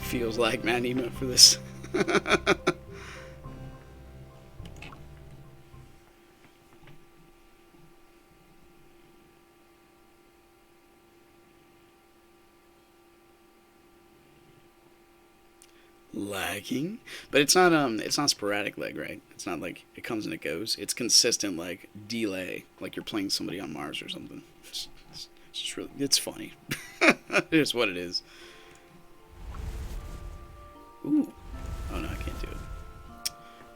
feels like man emote for this. Lagging, but it's not sporadic lag, right? It's not like it comes and it goes. It's consistent, like delay, like you're playing somebody on Mars or something. It's just really, it's funny. It's what it is. Ooh, oh no, I can't do it.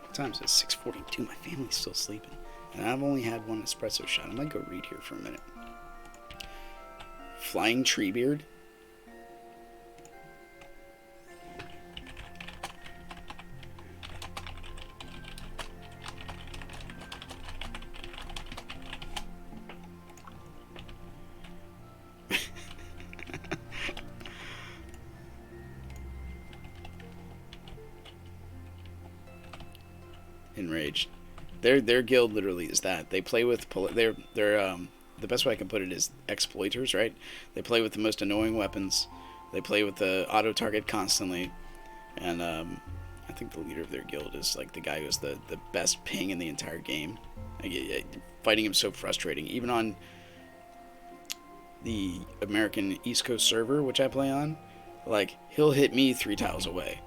What time is it? 6:42. My family's still sleeping, and I've only had one espresso shot. I might go read here for a minute. Flying Treebeard. Enraged. Their guild literally is that they play with they're the best way I can put it is exploiters, right? They play with the most annoying weapons. They play with the auto target constantly, and I think the leader of their guild is like the guy who's the best ping in the entire game. Fighting him so frustrating, even on the American East Coast server, which I play on. Like he'll hit me 3 tiles away,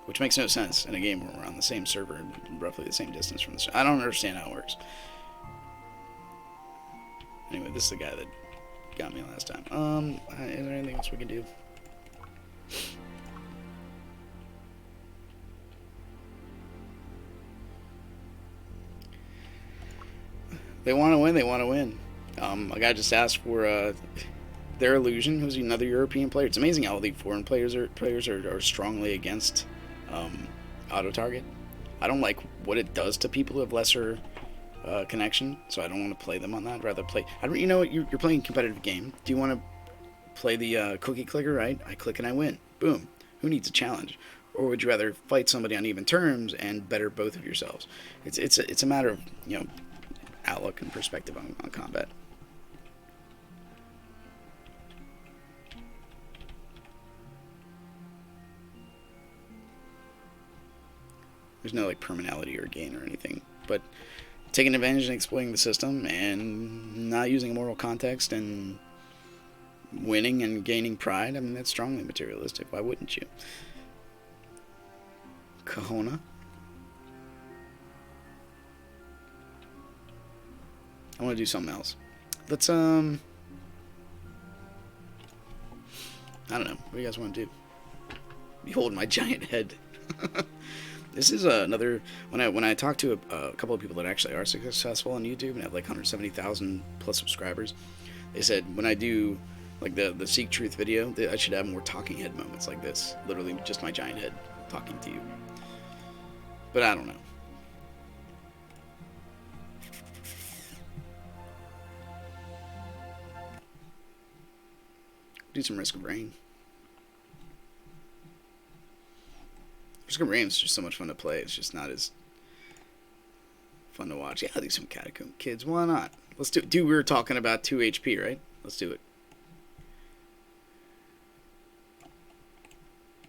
which makes no sense in a game where we're on the same server and roughly the same distance from the server. I don't understand how it works. Anyway, this is the guy that got me last time. Is there anything else we can do? They want to win. They want to win. A guy just asked for their illusion, who's another European player. It's amazing how all the foreign players are strongly against auto target. I don't like what it does to people who have lesser connection, so I don't want to play them on that. I'd rather play. You know what? You're playing a competitive game. Do you want to play the cookie clicker? Right? I click and I win. Boom. Who needs a challenge? Or would you rather fight somebody on even terms and better both of yourselves? It's a matter of outlook and perspective on combat. There's no like permanality or gain or anything, but taking advantage and exploiting the system and not using a moral context and winning and gaining pride, I mean, that's strongly materialistic. Why wouldn't you? Kahona. I want to do something else. Let's I don't know. What do you guys want to do? Behold my giant head. This is another when I talk to a couple of people that actually are successful on YouTube and have like 170,000 plus subscribers. They said when I do like the Seek Truth video, I should have more talking head moments like this. Literally just my giant head talking to you. But I don't know. Do some Risk of Rain. Risk of Rain is just so much fun to play. It's just not as fun to watch. Yeah, I'll do some Catacomb Kids. Why not? Let's do. Dude, we were talking about 2 HP, right? Let's do it.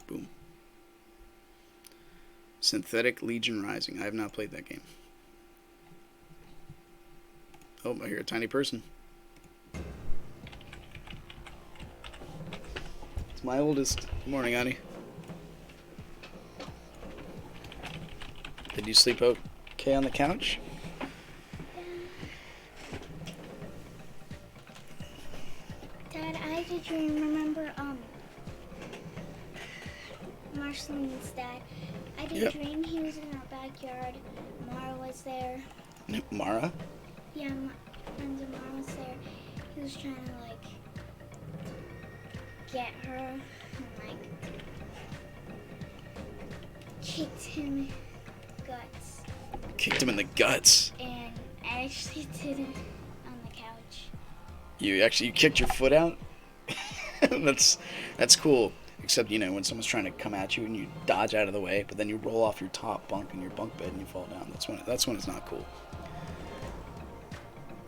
Boom. Synthetic Legion Rising. I have not played that game. Oh, I hear a tiny person. It's my oldest. Good morning, Annie. Did you sleep okay on the couch? Dad, I had a dream. Remember, Marcelin's dad. I had a dream he was in our backyard. Mara was there. Mara? Yeah, Mara was there. He was trying to, like, get her and, like, kicked him guts. Kicked him in the guts. And I actually didn't on the couch. You kicked your foot out? That's cool. Except, when someone's trying to come at you and you dodge out of the way, but then you roll off your top bunk in your bunk bed and you fall down. That's when it's not cool.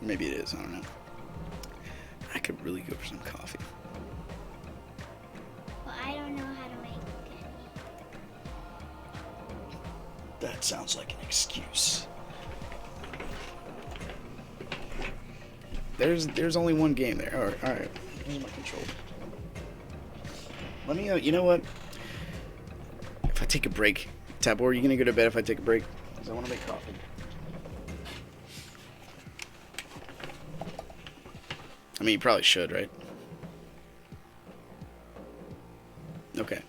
Maybe it is, I don't know. I could really go for some coffee. Well, I don't know how to make That sounds like an excuse. There's only one game there. All right. Where's my controller? Let me. You know what? If I take a break, Tabor, are you gonna go to bed if I take a break? Because I want to make coffee. I mean, you probably should, right? Okay.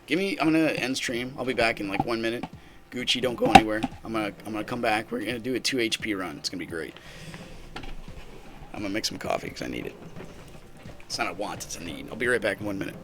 I'm gonna end stream. I'll be back in like 1 minute. Gucci, don't go anywhere. I'm gonna come back. We're gonna do a 2 HP run. It's gonna be great. I'm gonna make some coffee because I need it. It's not a want, it's a need. I'll be right back in 1 minute.